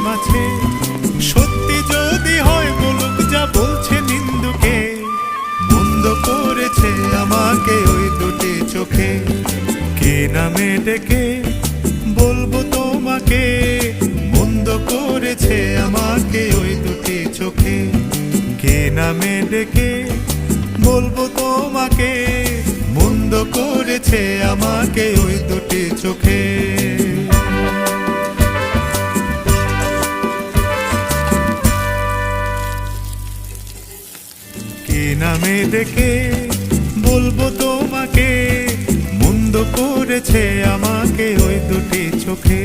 মাঝে। সত্যি যদি হয় বলুক যা বলছে নিন্দুকে, বন্ধ করেছে আমাকে ওই দুটি চোখে। কে নামে ডেকে বলবো তোমাকে, বন্ধ করেছে আমাকে ওই দুটি চোখে। কে নামে ডেকে বলবো তোমাকে, বন্ধ করেছে আমাকে ওই দুটি চোখে। কে নামে ডেকে বলবো তোমাকে, বন্ধ করেছে আমাকে ওই দুটি চোখে।